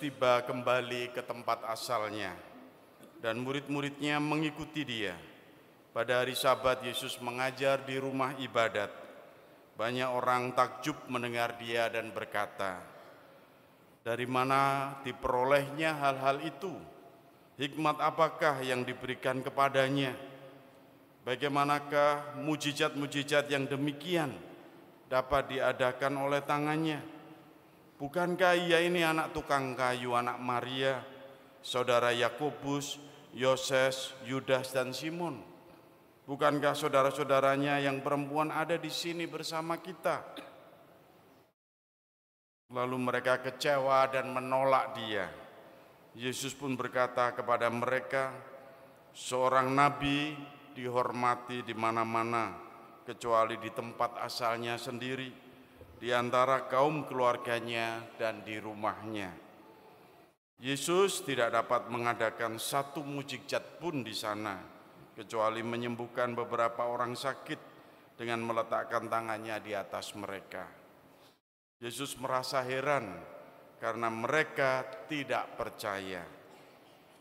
tiba kembali ke tempat asalnya, dan murid-muridnya mengikuti dia. Pada hari Sabat, Yesus mengajar di rumah ibadat. Banyak orang takjub mendengar dia dan berkata, "Dari mana diperolehnya hal-hal itu? Hikmat apakah yang diberikan kepadanya? Bagaimanakah mujizat-mujizat yang demikian dapat diadakan oleh tangannya? Bukankah ia ini anak tukang kayu, anak Maria, saudara Yakobus, Yoses, Yudas, dan Simon? Bukankah saudara-saudaranya yang perempuan ada di sini bersama kita?" Lalu mereka kecewa dan menolak dia. Yesus pun berkata kepada mereka, "Seorang nabi dihormati di mana-mana, kecuali di tempat asalnya sendiri, di antara kaum keluarganya dan di rumahnya." Yesus tidak dapat mengadakan satu mukjizat pun di sana, kecuali menyembuhkan beberapa orang sakit dengan meletakkan tangannya di atas mereka. Yesus merasa heran karena mereka tidak percaya.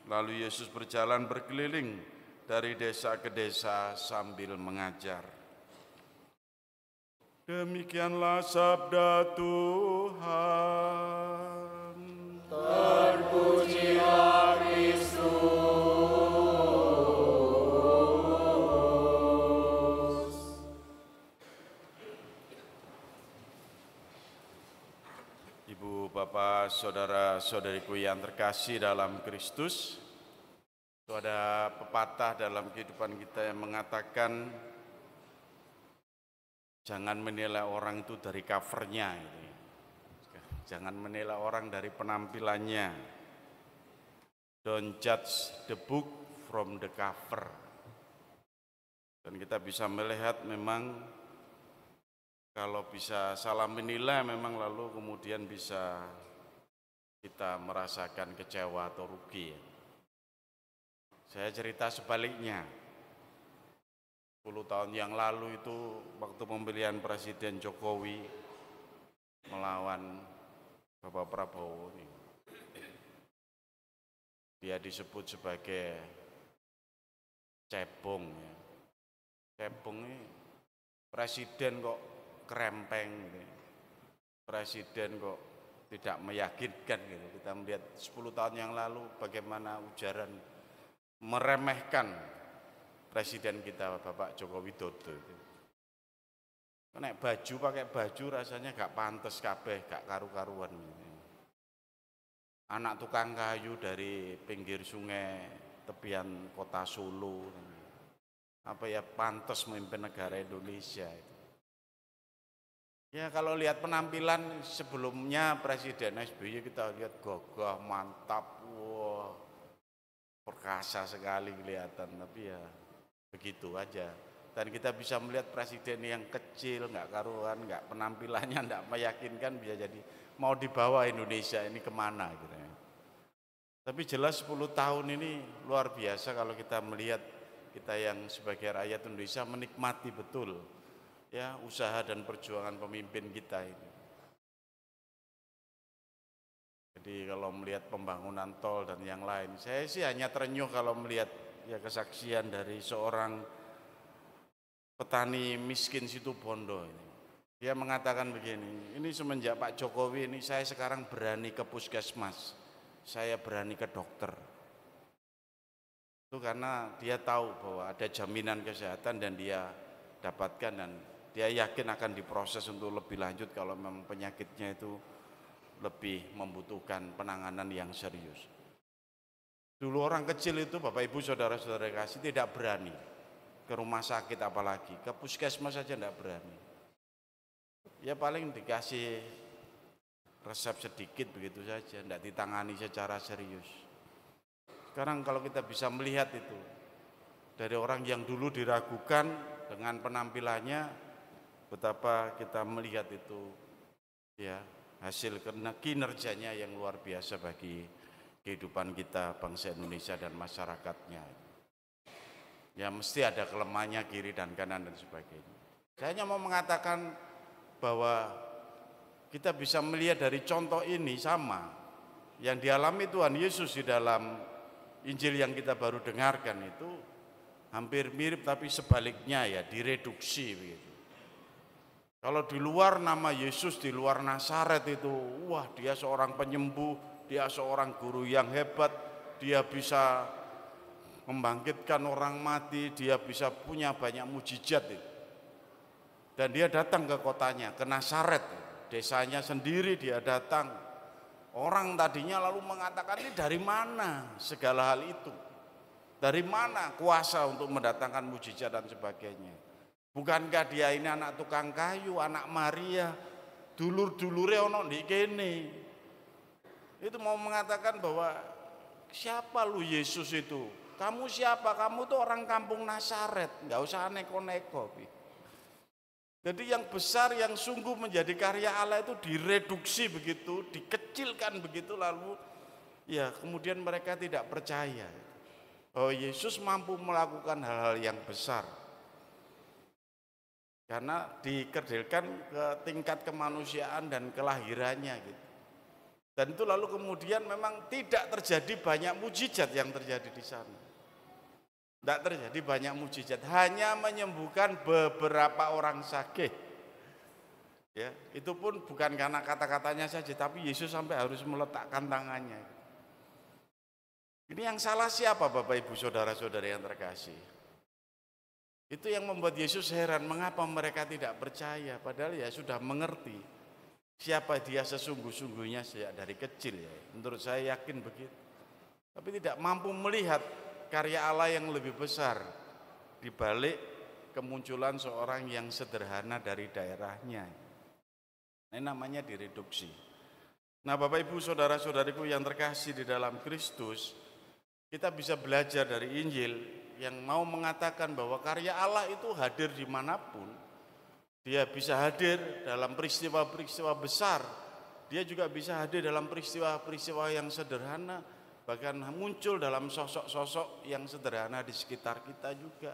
Lalu Yesus berjalan berkeliling dari desa ke desa sambil mengajar. Demikianlah sabda Tuhan. Terpujilah Kristus. Ibu, Bapak, saudara-saudariku yang terkasih dalam Kristus, itu ada pepatah dalam kehidupan kita yang mengatakan jangan menilai orang itu dari covernya, jangan menilai orang dari penampilannya. Don't judge the book from the cover. Dan kita bisa melihat memang kalau bisa salah menilai memang lalu kemudian bisa kita merasakan kecewa atau rugi. Saya cerita sebaliknya. 10 tahun yang lalu itu waktu pemilihan Presiden Jokowi melawan Bapak Prabowo ini. Dia disebut sebagai cebong. Cebong ini presiden kok kerempeng, presiden kok tidak meyakinkan gitu. Kita melihat 10 tahun yang lalu bagaimana ujaran meremehkan presiden kita Bapak Joko Widodo. Nek baju pakai baju rasanya gak pantas kabeh, gak karu-karuan. Anak tukang kayu dari pinggir sungai tepian kota Solo, apa ya pantas memimpin negara Indonesia itu. Ya kalau lihat penampilan sebelumnya Presiden SBY kita lihat gagah, mantap, wah perkasa sekali kelihatan, tapi ya begitu aja. Dan kita bisa melihat presiden yang kecil, nggak karuan, nggak penampilannya nggak meyakinkan, bisa jadi mau dibawa Indonesia ini kemana gitu ya. Tapi jelas 10 tahun ini luar biasa kalau kita melihat kita yang sebagai rakyat Indonesia menikmati betul ya usaha dan perjuangan pemimpin kita ini. Jadi kalau melihat pembangunan tol dan yang lain, saya sih hanya terenyuh kalau melihat ya kesaksian dari seorang petani miskin Situbondo ini. Dia mengatakan begini, ini semenjak Pak Jokowi ini saya sekarang berani ke puskesmas, saya berani ke dokter. Itu karena dia tahu bahwa ada jaminan kesehatan dan dia dapatkan dan dia yakin akan diproses untuk lebih lanjut kalau memang penyakitnya itu lebih membutuhkan penanganan yang serius. Dulu orang kecil itu Bapak Ibu saudara-saudara kasih tidak berani ke rumah sakit, apalagi ke puskesmas saja tidak berani. Ya paling dikasih resep sedikit begitu saja, tidak ditangani secara serius. Sekarang kalau kita bisa melihat itu dari orang yang dulu diragukan dengan penampilannya, betapa kita melihat itu ya hasil kinerjanya yang luar biasa bagi kehidupan kita bangsa Indonesia dan masyarakatnya. Ya mesti ada kelemahannya kiri dan kanan dan sebagainya. Saya hanya mau mengatakan bahwa kita bisa melihat dari contoh ini sama yang dialami Tuhan Yesus di dalam Injil yang kita baru dengarkan itu hampir mirip, tapi sebaliknya ya, direduksi begitu. Kalau di luar nama Yesus, di luar Nazaret itu, wah dia seorang penyembuh, dia seorang guru yang hebat, dia bisa membangkitkan orang mati, dia bisa punya banyak mujizat itu. Dan dia datang ke kotanya, ke Nazaret, desanya sendiri dia datang. Orang tadinya lalu mengatakan, ini dari mana segala hal itu? Dari mana kuasa untuk mendatangkan mujizat dan sebagainya? Bukankah dia ini anak tukang kayu, anak Maria, dulur-dulure ono ndek kene. Itu mau mengatakan bahwa siapa lu Yesus itu? Kamu siapa? Kamu tuh orang kampung Nazaret, nggak usah neko-neko. Jadi yang besar, yang sungguh menjadi karya Allah itu direduksi begitu, dikecilkan begitu, lalu ya kemudian mereka tidak percaya. Oh, Yesus mampu melakukan hal-hal yang besar. Karena dikerdilkan ke tingkat kemanusiaan dan kelahirannya gitu. Dan itu lalu kemudian memang tidak terjadi banyak mujizat yang terjadi di sana. Tidak terjadi banyak mujizat, hanya menyembuhkan beberapa orang sakit. Ya, itu pun bukan karena kata-katanya saja, tapi Yesus sampai harus meletakkan tangannya. Ini yang salah siapa, Bapak Ibu saudara-saudara yang terkasih? Itu yang membuat Yesus heran, mengapa mereka tidak percaya, padahal ya sudah mengerti siapa dia sesungguh-sungguhnya sejak dari kecil ya. Menurut saya yakin begitu. Tapi tidak mampu melihat karya Allah yang lebih besar di balik kemunculan seorang yang sederhana dari daerahnya. Ini namanya direduksi. Nah, Bapak Ibu saudara-saudariku yang terkasih di dalam Kristus, kita bisa belajar dari Injil yang mau mengatakan bahwa karya Allah itu hadir dimanapun. Dia bisa hadir dalam peristiwa-peristiwa besar, dia juga bisa hadir dalam peristiwa-peristiwa yang sederhana, bahkan muncul dalam sosok-sosok yang sederhana di sekitar kita juga.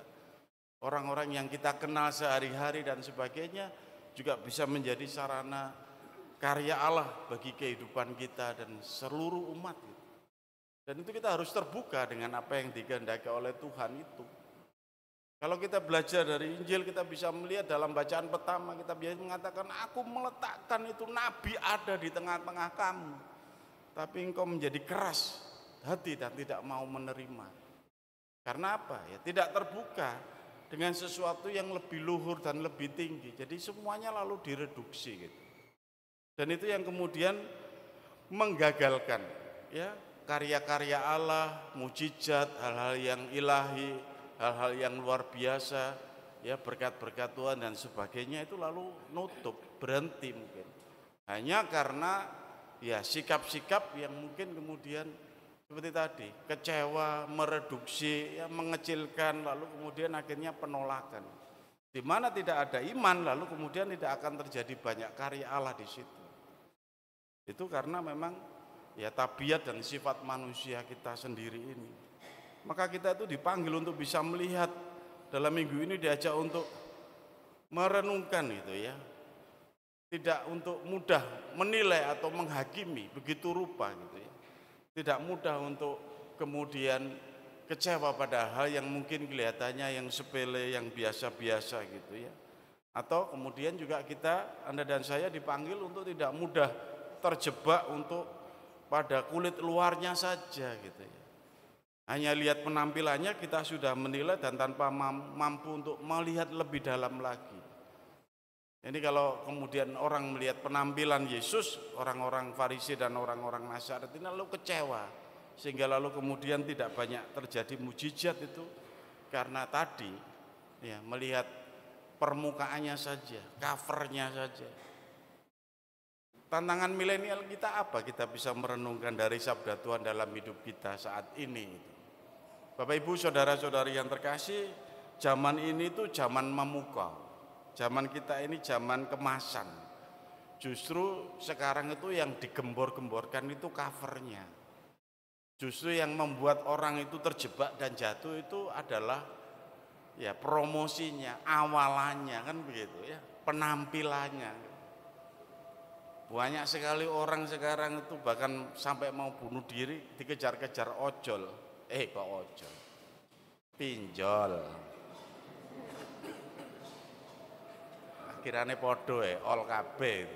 Orang-orang yang kita kenal sehari-hari dan sebagainya juga bisa menjadi sarana karya Allah bagi kehidupan kita dan seluruh umat. Dan itu kita harus terbuka dengan apa yang dikehendaki oleh Tuhan itu. Kalau kita belajar dari Injil, kita bisa melihat dalam bacaan pertama, kita biasa mengatakan, aku meletakkan itu nabi ada di tengah-tengah kamu. Tapi engkau menjadi keras hati dan tidak mau menerima. Karena apa? Ya, tidak terbuka dengan sesuatu yang lebih luhur dan lebih tinggi. Jadi semuanya lalu direduksi gitu. Dan itu yang kemudian menggagalkan ya karya-karya Allah, mujizat, hal-hal yang ilahi, hal-hal yang luar biasa, ya berkat-berkat Tuhan dan sebagainya itu lalu nutup, berhenti mungkin. Hanya karena ya sikap-sikap yang mungkin kemudian seperti tadi, kecewa, mereduksi, ya, mengecilkan, lalu kemudian akhirnya penolakan. Di mana tidak ada iman, lalu kemudian tidak akan terjadi banyak karya Allah di situ. Itu karena memang ya tabiat dan sifat manusia kita sendiri ini. Maka kita itu dipanggil untuk bisa melihat, dalam minggu ini diajak untuk merenungkan itu ya. Tidak untuk mudah menilai atau menghakimi begitu rupa gitu ya. Tidak mudah untuk kemudian kecewa pada hal yang mungkin kelihatannya yang sepele, yang biasa-biasa gitu ya. Atau kemudian juga kita, Anda dan saya dipanggil untuk tidak mudah terjebak untuk pada kulit luarnya saja gitu ya. Hanya lihat penampilannya kita sudah menilai dan tanpa mampu untuk melihat lebih dalam lagi. Ini kalau kemudian orang melihat penampilan Yesus, orang-orang Farisi dan orang-orang Nazaret ini lalu kecewa, sehingga lalu kemudian tidak banyak terjadi mujizat itu karena tadi ya melihat permukaannya saja, covernya saja. Tantangan milenial kita apa? Kita bisa merenungkan dari sabda Tuhan dalam hidup kita saat ini. Bapak Ibu saudara-saudari yang terkasih, zaman ini tuh zaman memukau. Zaman kita ini zaman kemasan. Justru sekarang itu yang digembor-gemborkan itu covernya. Justru yang membuat orang itu terjebak dan jatuh itu adalah ya promosinya, awalannya kan begitu ya, penampilannya. Banyak sekali orang sekarang itu bahkan sampai mau bunuh diri dikejar-kejar ojol. Kok ojol? Pinjol. Akhirnya podo ol kabeh.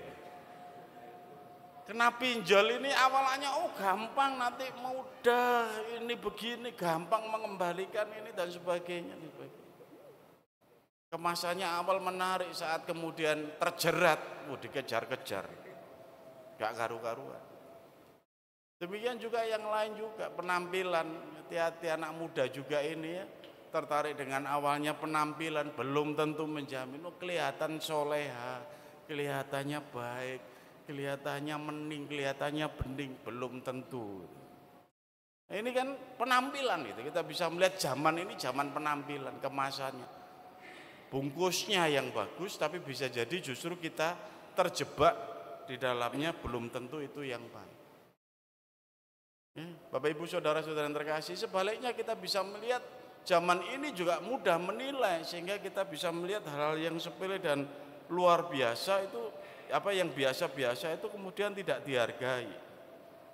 Kena pinjol ini awalnya gampang, nanti mudah, ini begini gampang mengembalikan ini dan sebagainya. Kemasannya awal menarik, saat kemudian terjerat, dikejar-kejar, gak karu-karuan. Demikian juga yang lain juga, penampilan, hati-hati anak muda juga ini ya, tertarik dengan awalnya penampilan, belum tentu menjamin, kelihatan soleha, kelihatannya baik, kelihatannya mening, kelihatannya bening, belum tentu. Nah, ini kan penampilan itu, kita bisa melihat zaman ini zaman penampilan, kemasannya. Bungkusnya yang bagus, tapi bisa jadi justru kita terjebak di dalamnya, belum tentu itu yang baik. Bapak Ibu saudara-saudara yang terkasih, sebaliknya kita bisa melihat zaman ini juga mudah menilai, sehingga kita bisa melihat hal-hal yang sepele dan luar biasa itu, apa yang biasa-biasa itu kemudian tidak dihargai.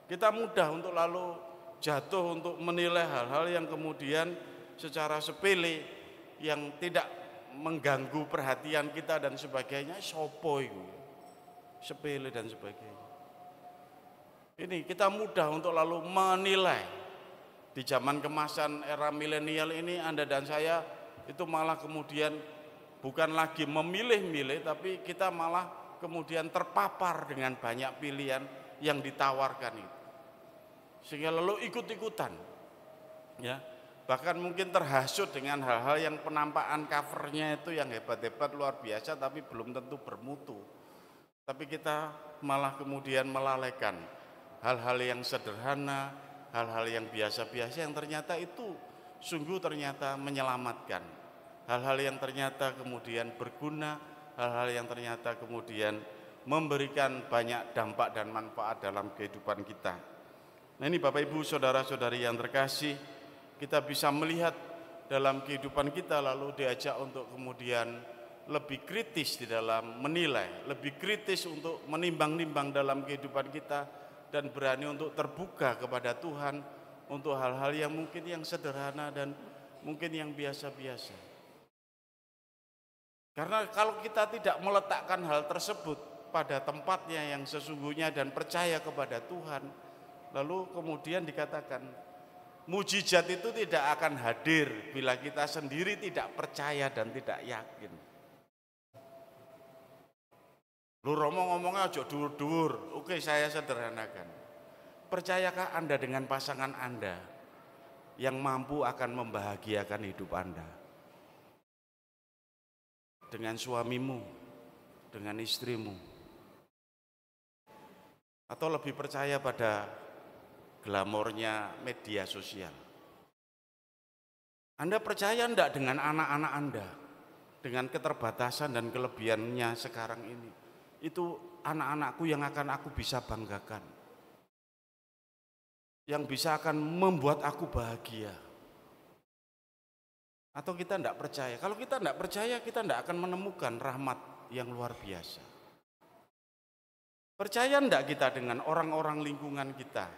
Kita mudah untuk lalu jatuh untuk menilai hal-hal yang kemudian secara sepele yang tidak mengganggu perhatian kita dan sebagainya, sopo itu sepele dan sebagainya. Ini kita mudah untuk lalu menilai. Di zaman kemasan era milenial ini, Anda dan saya itu malah kemudian bukan lagi memilih-milih, tapi kita malah kemudian terpapar dengan banyak pilihan yang ditawarkan itu, sehingga lalu ikut-ikutan ya. Bahkan mungkin terhasut dengan hal-hal yang penampakan covernya itu yang hebat-hebat luar biasa, tapi belum tentu bermutu. Tapi kita malah kemudian melalaikan hal-hal yang sederhana, hal-hal yang biasa-biasa yang ternyata itu sungguh ternyata menyelamatkan. Hal-hal yang ternyata kemudian berguna, hal-hal yang ternyata kemudian memberikan banyak dampak dan manfaat dalam kehidupan kita. Nah, ini Bapak Ibu saudara-saudari yang terkasih, kita bisa melihat dalam kehidupan kita lalu diajak untuk kemudian lebih kritis di dalam menilai, lebih kritis untuk menimbang-nimbang dalam kehidupan kita, dan berani untuk terbuka kepada Tuhan untuk hal-hal yang mungkin yang sederhana dan mungkin yang biasa-biasa. Karena kalau kita tidak meletakkan hal tersebut pada tempatnya yang sesungguhnya dan percaya kepada Tuhan, lalu kemudian dikatakan mujizat itu tidak akan hadir bila kita sendiri tidak percaya dan tidak yakin. Lu Romo ngomongnya aja dur-dur. Oke, saya sederhanakan. Percayakah Anda dengan pasangan Anda yang mampu akan membahagiakan hidup Anda? Dengan suamimu, dengan istrimu? Atau lebih percaya pada glamornya media sosial? Anda percaya enggak dengan anak-anak Anda, dengan keterbatasan dan kelebihannya sekarang ini? Itu anak-anakku yang akan aku bisa banggakan, yang bisa akan membuat aku bahagia. Atau kita enggak percaya? Kalau kita enggak percaya, kita enggak akan menemukan rahmat yang luar biasa. Percaya enggak kita dengan orang-orang lingkungan kita,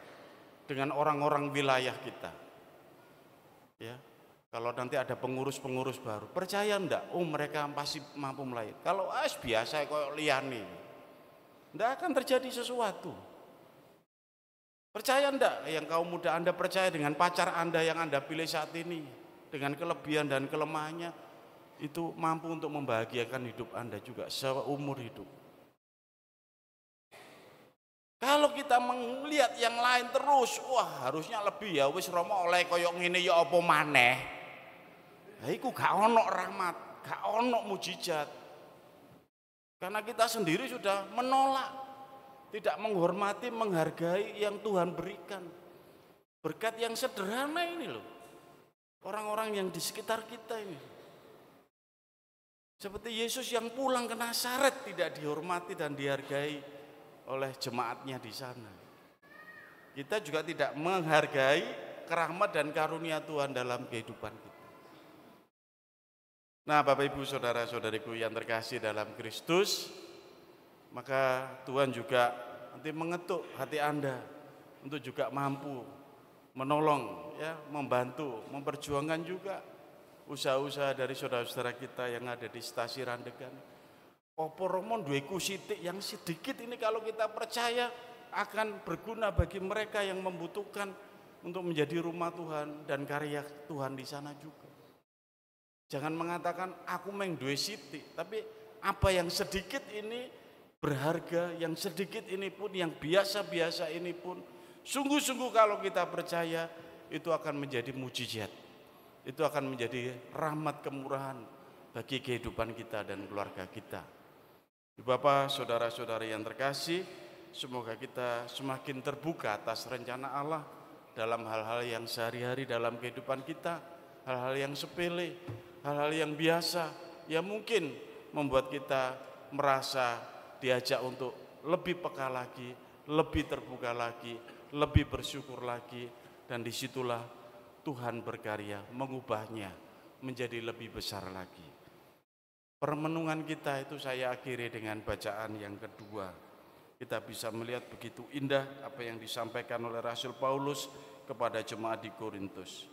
dengan orang-orang wilayah kita? Ya, kalau nanti ada pengurus-pengurus baru, percaya enggak? Oh, mereka pasti mampu melayani. Kalau biasa kayak liyane, enggak akan terjadi sesuatu. Percaya enggak yang kaum muda Anda percaya dengan pacar Anda yang Anda pilih saat ini, dengan kelebihan dan kelemahannya, itu mampu untuk membahagiakan hidup Anda juga seumur hidup. Kalau kita melihat yang lain terus, wah harusnya lebih ya, wis Romo oleh koyok ngene ya apa maneh. Lah iku gak ono rahmat, gak ono mujizat. Karena kita sendiri sudah menolak, tidak menghormati, menghargai yang Tuhan berikan. Berkat yang sederhana ini loh. Orang-orang yang di sekitar kita ini. Seperti Yesus yang pulang ke Nazaret tidak dihormati dan dihargai oleh jemaatnya di sana. Kita juga tidak menghargai kerahmat dan karunia Tuhan dalam kehidupan kita. Nah, Bapak Ibu saudara-saudariku yang terkasih dalam Kristus, Maka Tuhan juga nanti mengetuk hati Anda untuk juga mampu menolong, ya, membantu, memperjuangkan juga usaha-usaha dari saudara-saudara kita yang ada di stasi Randegan. Opo Romon duweku sithik yang sedikit ini kalau kita percaya akan berguna bagi mereka yang membutuhkan untuk menjadi rumah Tuhan dan karya Tuhan di sana juga. Jangan mengatakan aku meng duwe sithik, tapi apa yang sedikit ini berharga, yang sedikit ini pun, yang biasa-biasa ini pun, sungguh-sungguh kalau kita percaya itu akan menjadi mujizat. Itu akan menjadi rahmat kemurahan bagi kehidupan kita dan keluarga kita. Bapak, saudara-saudari yang terkasih, semoga kita semakin terbuka atas rencana Allah dalam hal-hal yang sehari-hari dalam kehidupan kita, hal-hal yang sepele, hal-hal yang biasa, yang mungkin membuat kita merasa diajak untuk lebih peka lagi, lebih terbuka lagi, lebih bersyukur lagi, dan disitulah Tuhan berkarya mengubahnya menjadi lebih besar lagi. Permenungan kita itu saya akhiri dengan bacaan yang kedua. Kita bisa melihat begitu indah apa yang disampaikan oleh Rasul Paulus kepada jemaat di Korintus.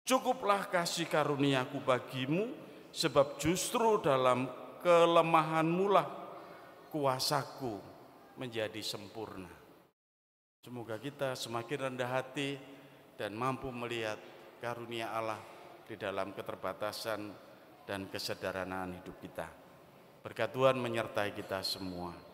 Cukuplah kasih karuniaku bagimu, sebab justru dalam kelemahanmu lah kuasaku menjadi sempurna. Semoga kita semakin rendah hati dan mampu melihat karunia Allah di dalam keterbatasan dan kesederhanaan hidup kita. Berkat Tuhan menyertai kita semua.